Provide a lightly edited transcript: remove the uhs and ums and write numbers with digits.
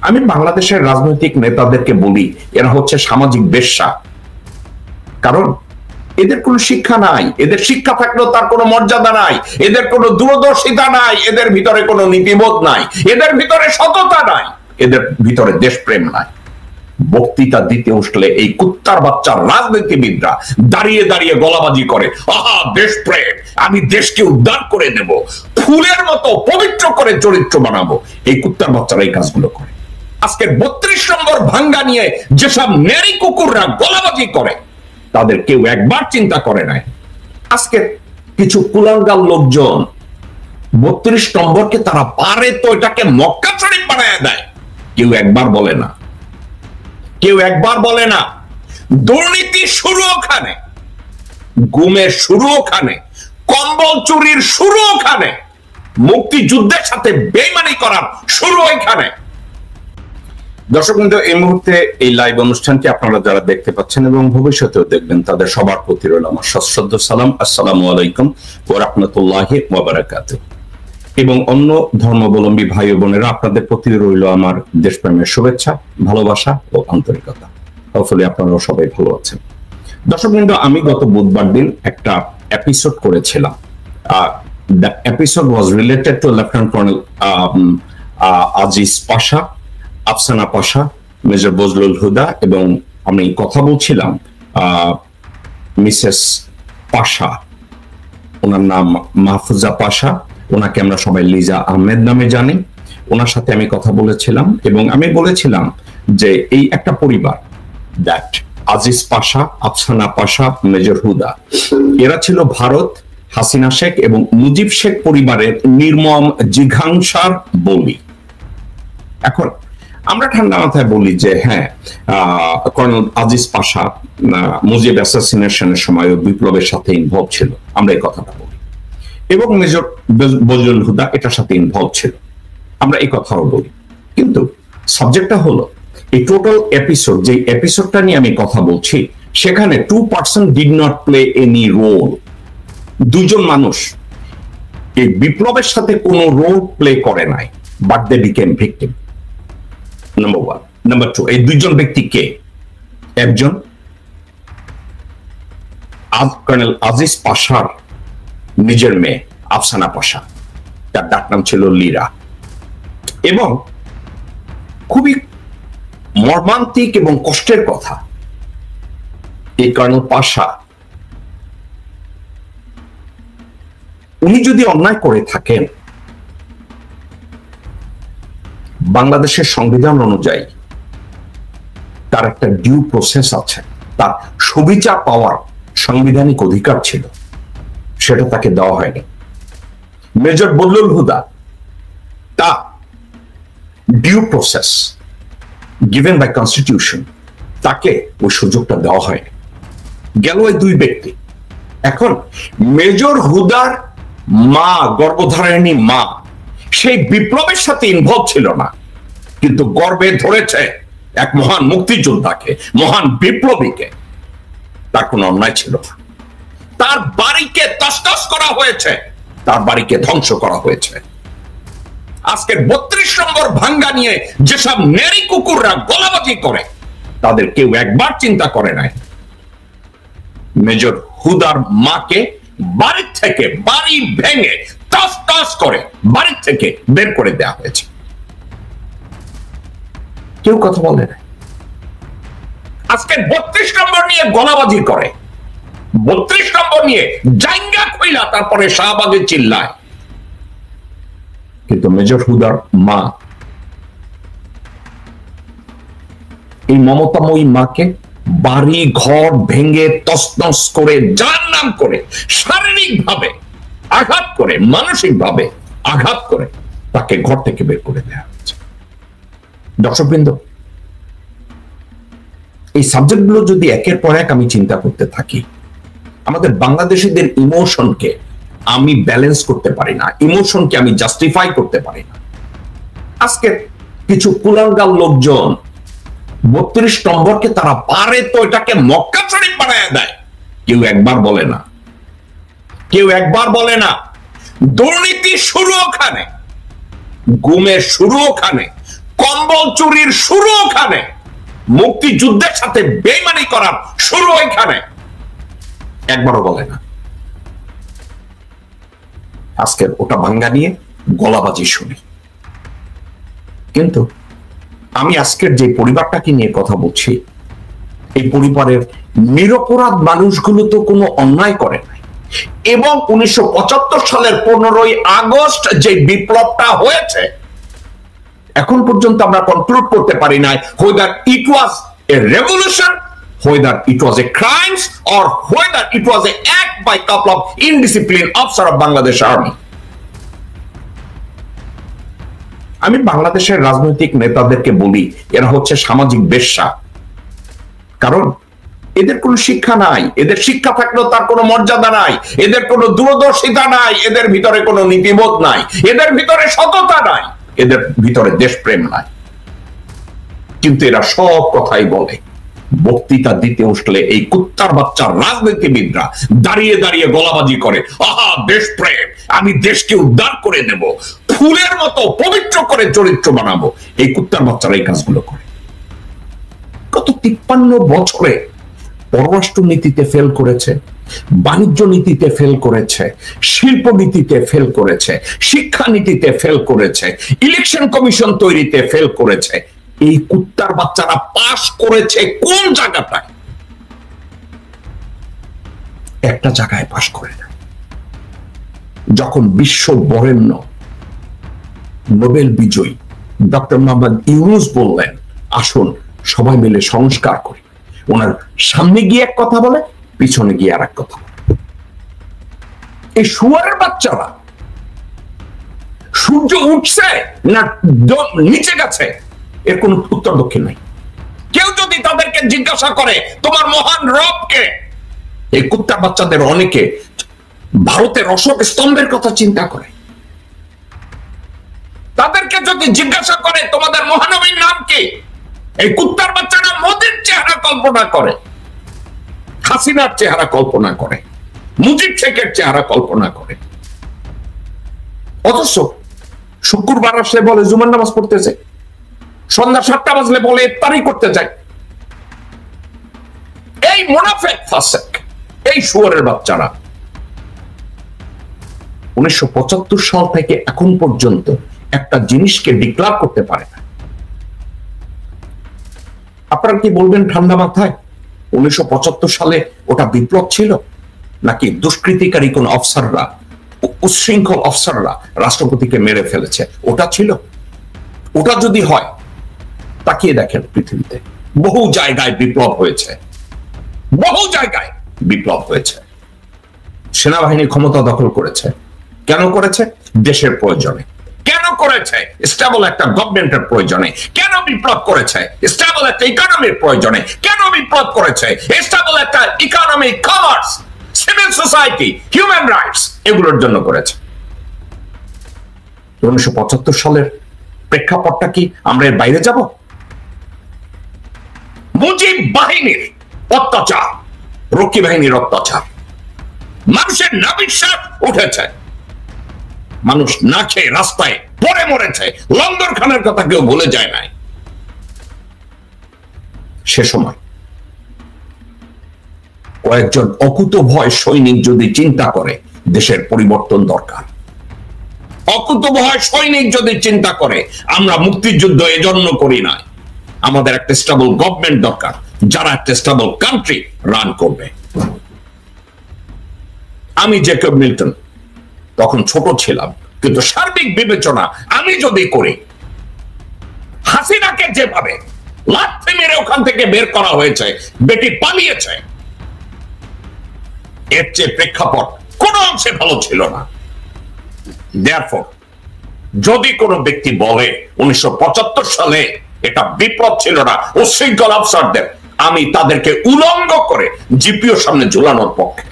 আমি বাংলাদেশের রাজনৈতিক নেতাদেরকে বলি এরা হচ্ছে সামাজিক বেশ্যা। কারণ এদের কোনো শিক্ষা নাই, এদের শিক্ষা থাকলেও তার কোনো মর্যাদা নাই, এদের কোনো দূরদর্শিতা নাই, এদের ভিতরে কোনো নীতিবোধ নাই, এদের ভিতরে সততা নাই, এদের ভিতরে দেশপ্রেম নাই। বক্তৃতা দিতে উঠলে এই কুত্তার বাচ্চার রাজনীতিবিদরা দাঁড়িয়ে দাঁড়িয়ে গলাবাজি করে, আহা দেশপ্রেম, আমি দেশকে উদ্ধার করে দেব, ফুলের মতো পবিত্র করে চরিত্র বানাবো। এই কুত্তার বাচ্চারা এই কাজগুলো করে। আজকের 32 নম্বর ভাঙ্গা নিয়ে যেসব নেরি কুকুররা গলাবাজি করে তাদের কেউ একবার চিন্তা করে নাই। আজকে কিছু কুলাঙ্গাল লোকজন 32 নম্বরকে তারা পারে তো এটাকে মক্কা শরীফ বানায় দেয়। কেউ একবার বলে না, কেউ একবার বলে না দুর্নীতি শুরু ওখানে, গুমের শুরু ওখানে, কম্বল চুরির শুরু ওখানে, মুক্তিযুদ্ধের সাথে বেইমানি করার শুরু ওইখানে। দর্শক বন্ধু, এই মুহূর্তে এই লাইভ অনুষ্ঠানটি আপনারা যারা দেখতে পাচ্ছেন এবং ভবিষ্যতেও দেখবেন তাদের সবার প্রতি রইল আমার সশ্রদ্ধ সালাম। আসসালামু আলাইকুম ওয়া রাহমাতুল্লাহি ওয়া বারাকাতুহু। এবং অন্য ধর্মাবলম্বী ভাই ও বোনেরা আপনাদের প্রতি রইল আমার দেশপ্রেমের শুভেচ্ছা, ভালোবাসা ও আন্তরিকতা। হোপফুলি আপনারাও সবাই ভালো আছেন। দর্শক বন্ধু, আমি গত বুধবার দিন একটা এপিসোড করেছিলাম। The episode was related to lieutenant colonel Aziz Pasha, Afsana Pasha, major Bazlul Huda, এবং আমি কথা বলছিলাম মিসেস পাশা, ওনার নাম মাহফুজা পাশা, ওনাকে আমরা সবাই লিজা আহমেদ নামে জানি। ওনার সাথে আমি কথা বলেছিলাম এবং আমি বলেছিলাম যে এই একটা পরিবার, দ্যাট আজিজ পাশা, আফসানা পাশা, মেজর হুদা, এরা ছিল ভারত, হাসিনা শেখ এবং মুজিব শেখ পরিবারের নির্মম জিঘাংসার বলি। এখন আমরা ঠান্ডা মাথায় বলি যে হ্যাঁ, কর্নেল আজিজ পাশা মুজিব অ্যাসাসিনেশনের সময় বিপ্লবের সাথে ইনভলভ ছিল, আমরা এই কথাটা বলি, এবং মেজর বজলুল হুদা এটার সাথে ইনভলভ ছিল, আমরা এই কথাও বলি। কিন্তু সাবজেক্টটা হলো এই টোটাল এপিসোড, যে এপিসোডটা নিয়ে আমি কথা বলছি, সেখানে 2% did not play any role. দুজন মানুষ এই বিপ্লবের সাথে কোনো রোল প্লে করে নাই, but they became victim. Number 1। Number 2, এই দুইজন ব্যক্তি কে? একজন কর্নেল আজিজ পাশার নিজের মেয়ে আফসানা পাশা, তার ডাক নাম ছিল লীরা। এবং খুবই মর্মান্তিক এবং কষ্টের কথা, এই কর্নেল পাশা উনি যদি অন্যায় করে থাকেন, বাংলাদেশের সংবিধান অনুযায়ী তার একটা ডিউ প্রসেস আছে, তার সুবিচার পাওয়ার সাংবিধানিক অধিকার ছিল, সেটা তাকে দেওয়া হয়নি। মেজর বজলুল হুদা, তা due process given by constitution, তাকে ওই সুযোগটা দেওয়া হয়নি। গেল এই দুই ব্যক্তি। এখন মেজর হুদার মা, গর্ভধারিণী মা, সেই বিপ্লবের সাথে ইনভলভ ছিল না, কিন্তু গর্বে ধরেছে এক মহান মুক্তিযোদ্ধাকে, মহান বিপ্লবীকে। তার কোনো অন্যায় ছিল না। তার বাড়িকে তছনছ করা হয়েছে, তার বাড়িকে ধ্বংস করা হয়েছে। আজকের 32 নম্বর ভাঙ্গা নিয়ে যেসব নেরি কুকুররা গলাবাজি করে তাদের কেউ একবার চিন্তা করে নাই মেজর হুদার মাকে বাড়ির থেকে, বাড়ি ভেঙে তছনছ করে বাড়ির থেকে বের করে দেওয়া হয়েছে। কেউ কথা বলে না। আজকে 32 নম্বর নিয়ে গলাবাজি করে, 32 নম্বর নিয়ে জাইঙ্গা খুইলা তারপরে শাহবাগে চিল্লায়। কিন্তু মেজর হুদার মা, এই মমতাময়ী মাকে বাড়ি ঘর ভেঙে তছনছ করে, জাহান্নাম করে, শারীরিক ভাবে আঘাত করে, মানসিক ভাবে আঘাত করে তাকে ঘর থেকে বের করে দেওয়া হয়েছে। দর্শকবৃন্দ, এই সাবজেক্টগুলো যদি একের পর এক আমি চিন্তা করতে থাকি, আমাদের বাংলাদেশিদের ইমোশনকে আমি ব্যালেন্স করতে পারি না, ইমোশনকে আমি জাস্টিফাই করতে পারি না। আজকে কিছু কুলাঙ্গাল লোকজন 32 নম্বরকে তারা পারে তো এটাকে মক্কা শরীফ বানায় দেয়। কেউ একবার বলে না, কেউ একবার বলে না দুর্নীতি শুরু ওখানে, গুমের শুরু ওখানে, কম্বল চুরির শুরু ওখানে, মুক্তিযুদ্ধের সাথে বেইমানি করার শুরু ওইখানে। একবারও বলে না। আজকের ওটা ভাঙ্গা নিয়ে গলাবাজি শুনি। কিন্তু আমি আজকের যে পরিবারটাকে নিয়ে কথা বলছি, এই পরিবারের নিরপরাধ মানুষগুলো তো কোনো অন্যায় করে নাই। এবং 1975 সালের 15ই আগস্ট যে বিপ্লবটা হয়েছে, এখন পর্যন্ত আমরা কন্ট্রোল করতে পারি নাই whether it was a revolution, whether it was a crimes, or whether it was an act by couple of indisciplined officer of Bangladesh Army. আমি বাংলাদেশের রাজনৈতিক নেতাদেরকে বলি এরা হচ্ছে সামাজিক বেশ্যা। কারণ এদের কোনো শিক্ষা নাই, এদের শিক্ষা থাকলেও তার কোনো মর্যাদা নাই, এদের কোনো দূরদর্শিতা নাই, এদের ভিতরে কোনো নীতিবোধ নাই, এদের ভিতরে সততা নাই, এদের ভিতরে দেশপ্রেম নাই। কিন্তু এরা সব কথাই বলে। বক্তৃতা দিতে উঠলে এই কুত্তার বাচ্চার রাজনীতিবিদরা দাঁড়িয়ে দাঁড়িয়ে গলাবাজি করে, আহা দেশপ্রেম, আমি দেশকে উদ্ধার করে দেব, ফুলের মতো পবিত্র করে চরিত্র বানাবো। এই কুত্তার বাচ্চারা এই কাজগুলো করে। গত 53 বছরে পররাষ্ট্র নীতিতে ফেল করেছে, বাণিজ্য নীতিতে ফেল করেছে, শিল্প নীতিতে ফেল করেছে, শিক্ষা নীতিতে ফেল করেছে, ইলেকশন কমিশন তৈরিতে ফেল করেছে। এই কুত্তার বাচ্চারা পাশ করেছে কোন জায়গাটায়? একটা জায়গায় পাশ করে না। যখন বিশ্ব বরেণ্য নোবেল বিজয়ী ডক্টর মোহাম্মদ ইউনূস বললেন, আসুন সবাই মিলে সংস্কার করি, ওনার সামনে গিয়ে এক কথা বলে, পিছনে গিয়ে আর এক কথা বলে। এই শুয়ারের বাচ্চারা সূর্য উঠছে না নিচে গেছে এর কোন উত্তর দক্ষিণ নাই। কেউ যদি তাদেরকে জিজ্ঞাসা করে তোমার মহান রবকে, এই কুত্তার বাচ্চাদের অনেকে ভারতের অশোক স্তম্ভের কথা চিন্তা করে। তাদেরকে যদি জিজ্ঞাসা করে তোমাদের মহানবীর নাম কি, এই কুত্তার বাচ্চারা মোদির চেহারা কল্পনা করে, হাসিনার চেহারা কল্পনা করে, মুজিব শেখের চেহারা কল্পনা করে। অথচ শুক্রবার আসলে বলে জুমার নামাজ পড়তেছে, সন্ধ্যা 7টা বাজলে বলে ইফতারি করতে যায়। এই মুনাফিক ফাসিক, এই শুয়োরের বাচ্চারা 1975 সাল থেকে এখন পর্যন্ত একটা জিনিসকে ডিক্লার করতে পারে না। আপনারা কি বলবেন ঠান্ডা মাথায় 1975 সালে ওটা বিপ্লব ছিল, নাকি দুষ্কৃতিকারী কোন অফিসাররা, উচ্ছৃঙ্খল অফিসাররা রাষ্ট্রপতিকে মেরে ফেলেছে? ওটা ছিল। ওটা যদি হয়, তাকিয়ে দেখেন পৃথিবীতে বহু জায়গায় বিপ্লব হয়েছে, বহু জায়গায় বিপ্লব হয়েছে। সেনাবাহিনী ক্ষমতা দখল করেছে। কেন করেছে? দেশের প্রয়োজনে। কেন করেছে? স্টেবল একটা গভর্নমেন্টের প্রয়োজনে। কেন বিপ্লব করেছে? স্টেবল একটা ইকোনমির প্রয়োজনে। কেন বিপ্লব করেছে? স্টেবল একটা economy, commerce, civil society, human rights, এগুলোর জন্য করেছে। 1975 সালের প্রেক্ষাপটটা কি আমরা এর বাইরে যাব? মুজিব বাহিনীর অত্যাচার, রক্ষী বাহিনীর অত্যাচার, মানুষের নাবিশ্বাস উঠেছে, মানুষ না খেয়ে রাস্তায় পড়ে মরেছে, লঙ্গর খানের কথা কেউ ভুলে যায় নাই। সে সময় কয়েকজন অকুতভয় সৈনিক যদি চিন্তা করে দেশের পরিবর্তন দরকার, অকুতভয় সৈনিক যদি চিন্তা করে আমরা মুক্তিযুদ্ধ এজন্য করি না, আমাদের একটা স্টেবল গভর্নমেন্ট দরকার যারা একটা স্টেবল কান্ট্রি রান করবে। আমি জ্যাকব মিল্টন তখন ছোট ছিলাম, কিন্তু সার্বিক বিবেচনা আমি যদি করি, হাসিনাকে যেভাবে লাথি মেরে ওখান থেকে বের করা হয়েছে, বেটি পালিয়েছে, এর চেয়ে প্রেক্ষাপট কোন অংশে ভালো ছিল না। Therefore, যদি কোনো ব্যক্তি বলে 1975 সালে এটা বিপ্লব ছিল না, উচ্ছৃঙ্খল অফিসারদের, আমি তাদেরকে উলঙ্গ করে জিপিওর সামনে ঝুলানোর পক্ষে।